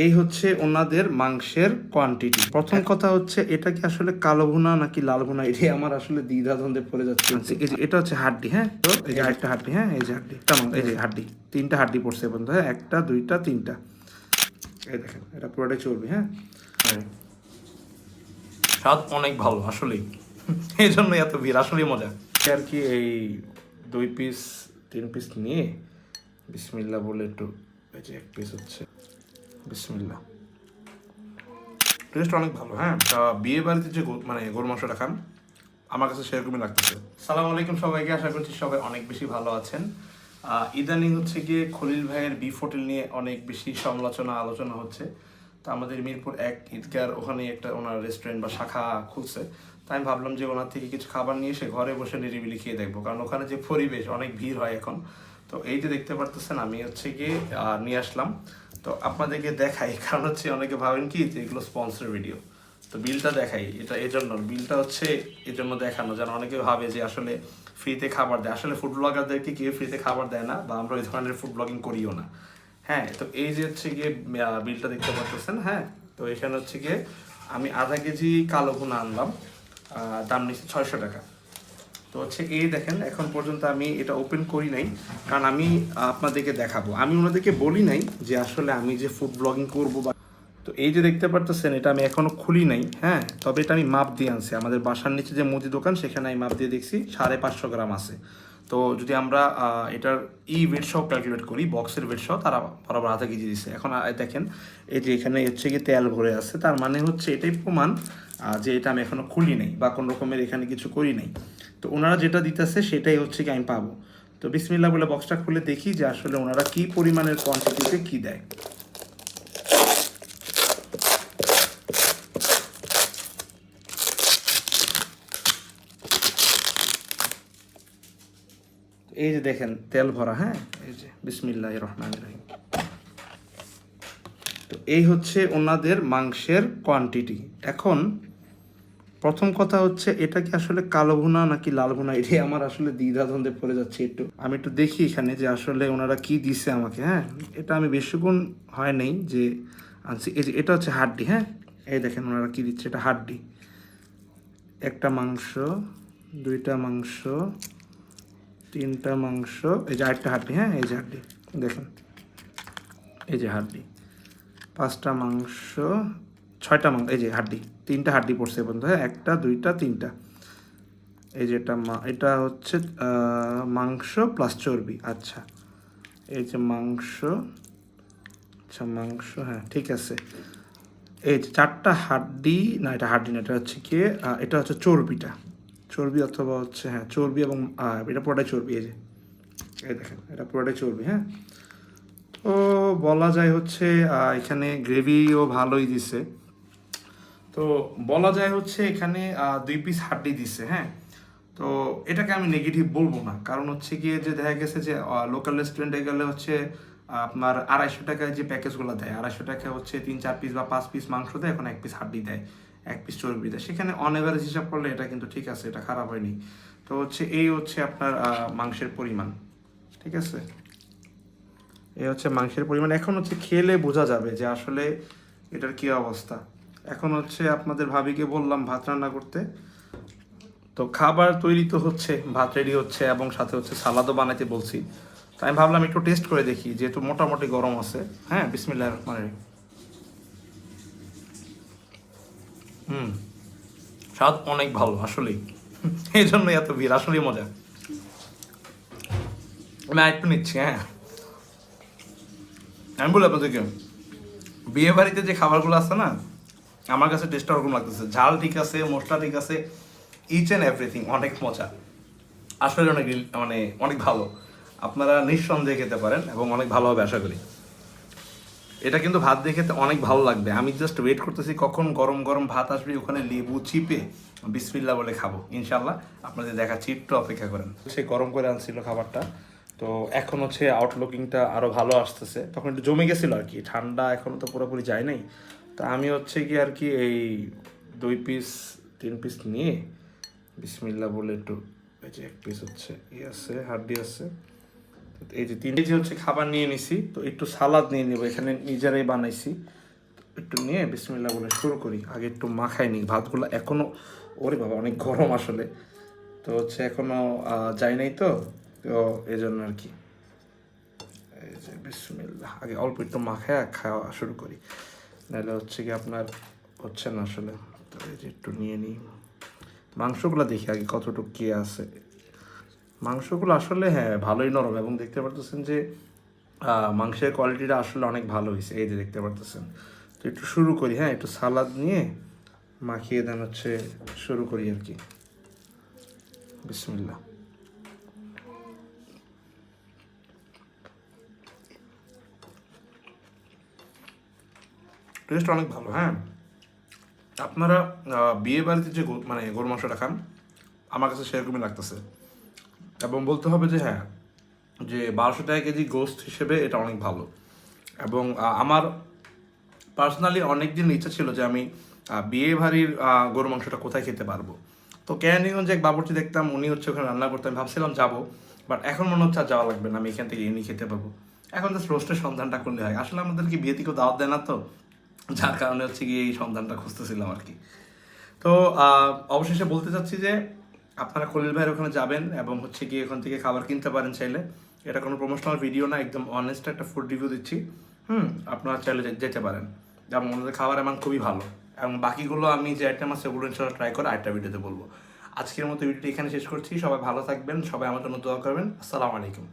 এই হচ্ছে ওনাদের মাংসের কোয়ান্টিটি। প্রথম কথা হচ্ছে এটা কি আসলে কালো ভুনা নাকি লাল ভুনা, এটাই আমার আসলে দ্বিধাদ্বন্দ্বে পড়ে যাচ্ছে। এই যে এটা হচ্ছে হাড্ডি, হ্যাঁ, তো এই যে আরেকটা হাড্ডি, হ্যাঁ, এই যে হাড্ডি, এই যে হাড্ডি, তিনটা হাড্ডি পড়ছে বন্ধু, হ্যাঁ, একটা দুইটা তিনটা। এই দেখেন এটা পুরোটাই চর্বি, হ্যাঁ। স্বাদ অনেক ভালো আসলেই, এই জন্য এত ভিড়, আসলেই মজা আর কি। এই 2 পিস 3 পিস নিয়ে বিসমিল্লাহ বলে একটু, এই যে 1 পিস হচ্ছে বিসমিল্লাহ। টেস্ট অনেক ভালো, হ্যাঁ। বিয়ে বাড়িতে যে মানে গরু মাংসটা খান আমার কাছে সেরকমই লাগতেছে। সালাম আলাইকুম সবাইকে, আশা করছি সবাই অনেক বেশি ভালো আছেন। ইদানিং হচ্ছে গিয়ে খলিল ভাইয়ের বিফ হোটেল নিয়ে অনেক বেশি সমালোচনা আলোচনা হচ্ছে। তো আমাদের মিরপুর 1 ঈদগার ওখানে একটা ওনার রেস্টুরেন্ট বা শাখা খুলছে। তাই আমি ভাবলাম যে ওনার থেকে কিছু খাবার নিয়ে এসে ঘরে বসে নিরিবিলি খেয়ে দেখবো, কারণ ওখানে যে পরিবেশ অনেক ভিড় হয় এখন। তো এই যে দেখতে পারতেছেন আমি হচ্ছে গিয়ে নিয়ে আসলাম, তো আপনাদেরকে দেখাই, কারণ হচ্ছে অনেকে ভাবেন কি যে এগুলো স্পন্সর ভিডিও। তো বিলটা দেখাই, এটা এই জন্য বিলটা হচ্ছে এই জন্য দেখানো, যেন অনেকে ভাবে যে আসলে ফ্রিতে খাবার দেয়। আসলে ফুড ব্লগারদেরকে কেউ ফ্রিতে খাবার দেয় না, বা আমরা ওই ধরনের ফুড ব্লগিং করিও না, হ্যাঁ। তো এই যে হচ্ছে গিয়ে বিলটা দেখতে পাচ্ছেন, হ্যাঁ। তো এখানে হচ্ছে গিয়ে আমি আধা কেজি কালো ভুনা আনলাম, দাম নিচ্ছে 600 টাকা। তো হচ্ছে এই দেখেন, এখন পর্যন্ত আমি এটা ওপেন করি নাই, কারণ আমি আপনাদেরকে দেখাবো। আমি ওনাদেরকে বলি নাই যে আসলে আমি যে ফুড ব্লগিং করবো বা। তো এই যে দেখতে পারতেছেন এটা আমি এখনো খুলি নাই, হ্যাঁ। তবে এটা আমি মাপ দিয়ে আনছি, আমাদের বাসার নিচে যে মুদি দোকান সেখানে আমি মাপ দিয়ে দেখছি 550 গ্রাম আছে। তো যদি আমরা এটার ওয়েট সহ ক্যালকুলেট করি, বক্সের ওয়েট সহ, তারা বরাবর আধা কেজি দিচ্ছে। এখন দেখেন এই যে এখানে হচ্ছে গিয়ে তেল ভরে আছে, তার মানে হচ্ছে এটাই প্রমাণ যে এটা আমি এখনো খুলি নাই বা কোনো রকমের এখানে কিছু করি নাই। তো ওনারা যেটা দিতেছে সেটাই হচ্ছে কি আমি পাবো। তো বিসমিল্লাহ বলে বক্সটা খুলে দেখি যে আসলে ওনারা কি পরিমাণের কোয়ান্টিটিতে কি দেয়। এই যে দেখেন তেল ভরা, হ্যাঁ, এই যে বিসমিল্লাহির রহমানির রহিম। তো এই হচ্ছে ওনাদের মাংসের কোয়ান্টিটি। এখন প্রথম কথা হচ্ছে এটা কি আসলে কালো ভুনা নাকি লাল ভুনা, এটাই আমার আসলে দ্বিধাদ্বন্দ্বে পড়ে যাচ্ছে। আমি একটু দেখি এখানে যে আসলে ওনারা কি দিছে আমাকে, হ্যাঁ। এটা আমি বেশিক্ষণ হয় নাই যে আনছি। এই যে এটা হচ্ছে হাড্ডি, হ্যাঁ, এই দেখেন ওনারা কি দিচ্ছে, এটা হাড্ডি, একটা মাংস, দুইটা মাংস, তিনটা মাংস, এই যে আরেকটা হাড্ডি, হ্যাঁ, এই যে হাড্ডি দেখেন, এই যে হাড্ডি, 5টা মাংস, 6টা মাংস, এই যে হাড্ডি, 3টা হাড্ডি পড়ছে বন্ধু, হ্যাঁ, একটা দুইটা তিনটা। এই যে এটা হচ্ছে মাংস প্লাস চর্বি, আচ্ছা। এই যে মাংস, আচ্ছা মাংস, হ্যাঁ ঠিক আছে। এই যে 4টা হাড্ডি, না এটা হাড্ডি না, এটা হচ্ছে কি এটা হচ্ছে চর্বিটা, চর্বি অথবা হচ্ছে, হ্যাঁ চর্বি, এবং এটা পুরোটাই চর্বি। এই যে এই দেখেন এটা পুরোটাই চর্বি, হ্যাঁ। তো বলা যায় হচ্ছে এখানে গ্রেভিও ভালোই দিছে। তো বলা যায় হচ্ছে এখানে 2 পিস হাড্ডি দিছে, হ্যাঁ। তো এটাকে আমি নেগেটিভ বলবো না, কারণ হচ্ছে গিয়ে যে দেখা গেছে যে লোকাল রেস্টুরেন্টে গেলে হচ্ছে আপনার 250 টাকায় যে প্যাকেজগুলো দেয়, 250 টাকা হচ্ছে 3-4 পিস বা 5 পিস মাংস দেয়, এখন 1 পিস হাড্ডি দেয়, 1 পিস চর্বি দেয়। সেখানে অন এভারেজ হিসাব করলে এটা কিন্তু ঠিক আছে, এটা খারাপ হয়নি। তো হচ্ছে এই হচ্ছে আপনার মাংসের পরিমাণ, ঠিক আছে। এই হচ্ছে মাংসের পরিমাণ। এখন হচ্ছে খেলে বোঝা যাবে যে আসলে এটার কি অবস্থা। এখন হচ্ছে আপনাদের ভাবিকে বললাম ভাত রান্না করতে, তো খাবার তৈরি তো হচ্ছে, ভাত রেডি হচ্ছে, এবং সাথে হচ্ছে সালাদও বানাইতে বলছি। তো আমি ভাবলাম একটু টেস্ট করে দেখি, যেহেতু মোটামুটি গরম আছে, হ্যাঁ। বিসমিল্লাহির রহমানির রহিম। হুম, স্বাদ অনেক ভালো আসলেই, এই জন্যই এত ভিড়, আসলেই মজা। আমি আরেকটু নিচ্ছি, হ্যাঁ। আমি বলি আপনাদেরকে, বিয়ে বাড়িতে যে খাবারগুলো আছে না, আমার কাছে টেস্টটা ওরকম লাগতেছে। ঝাল ঠিক আছে, মশলা ঠিক আছে, ইচ অ্যান্ড এভরিথিং অনেক মজা, আসলে অনেক মানে অনেক ভালো। আপনারা নিঃসন্দেহে খেতে পারেন এবং অনেক ভালো হবে আশা করি। এটা কিন্তু ভাত দিয়ে খেতে অনেক ভালো লাগবে। আমি জাস্ট ওয়েট করতেছি কখন গরম গরম ভাত আসবে, ওখানে লেবু চিপে বিসমিল্লাহ বলে খাবো ইনশাল্লাহ। আপনাদের দেখাচ্ছি, একটু অপেক্ষা করেন। সে গরম করে আনছিল খাবারটা, তো এখন হচ্ছে আউটলুকিংটা আরও ভালো আসতেছে। তখন একটু জমে গেছিলো আর কি, ঠান্ডা এখনও তো পুরোপুরি যায় নাই। তা আমি হচ্ছে কি আর কি এই 2 পিস 3 পিস নিয়ে বিসমিল্লাহ বলে একটু, এই যে 1 পিস হচ্ছে আছে, হাড্ডি আছে, এই যে 3 কেজি হচ্ছে খাবার নিয়ে নিছি। তো একটু সালাদ নিয়ে নেবো, এখানে নিজেরাই বানাইছি, একটু নিয়ে বিসমিল্লাহ বলে শুরু করি। আগে একটু মাখাই নিই ভাতগুলো, এখনও ওরে বাবা অনেক গরম আসলে, তো হচ্ছে এখনও যাই নাই তো, তো এই জন্য আর কি। এই যে বিসমিল্লাহ, আগে অল্প একটু মাখায় খাওয়া শুরু করি, নাহলে হচ্ছে কি আপনার হচ্ছে না আসলে। তো এই যে একটু নিয়ে নিই মাংসগুলো, দেখি আগে কতটুকু কে আছে। মাংসগুলো আসলে হ্যাঁ ভালোই নরম, এবং দেখতে পারতেছেন যে মাংসের কোয়ালিটিটা আসলে অনেক ভালো হয়েছে, এই যে দেখতে পারতেছেন। তো একটু শুরু করি, হ্যাঁ একটু সালাদ নিয়ে মাখিয়ে দেন হচ্ছে শুরু করি আর কি। বিসমিল্লাহ। টেস্ট অনেক ভালো। হ্যাঁ, আপনারা বিয়ে বাড়িতে যে মানে গরু মাংসটা খান, আমার কাছে সেরকমই লাগতেছে। এবং বলতে হবে যে হ্যাঁ, যে 1200 টাকা কেজি গোস্ত হিসেবে এটা অনেক ভালো। এবং আমার পার্সোনালি অনেক দিন ইচ্ছা ছিল যে আমি বিয়ে বাড়ির গরু মাংসটা কোথায় খেতে পারবো। তো কেরানীগঞ্জে এক বাবুর্চি দেখতাম, উনি হচ্ছে ওখানে রান্না করতেন, ভাবছিলাম যাবো, বাট এখন মনে হচ্ছে আর যাওয়া লাগবে না, আমি এখান থেকে এনে খেতে পাবো। এখন জাস্ট রোস্টের সন্ধানটা করলে হয়, আসলে আমাদেরকে বিয়েতে কেউ দাওয়াত দেয় না তো, যার কারণে হচ্ছে গিয়ে এই সন্ধানটা খুঁজতেছিলাম আর কি। তো অবশেষে বলতে চাচ্ছি যে আপনারা খলিল ভাইয়ের ওখানে যাবেন এবং হচ্ছে গিয়ে ওখান থেকে খাবার কিনতে পারেন চাইলে। এটা কোনো প্রমোশনাল ভিডিও না, একদম অনেস্ট একটা ফুড রিভিউ দিচ্ছি। আপনারা চাইলে যেতে পারেন, এবং ওনাদের খাবার এমন খুবই ভালো। এবং বাকিগুলো আমি যে আইটেম আছে ওগুলো ইনশাল্লাহ ট্রাই করে আরেকটা ভিডিওতে বলবো। আজকের মতো ভিডিওটি এখানে শেষ করছি। সবাই ভালো থাকবেন, সবাই আমার জন্য দোয়া করবেন। আসসালামু আলাইকুম।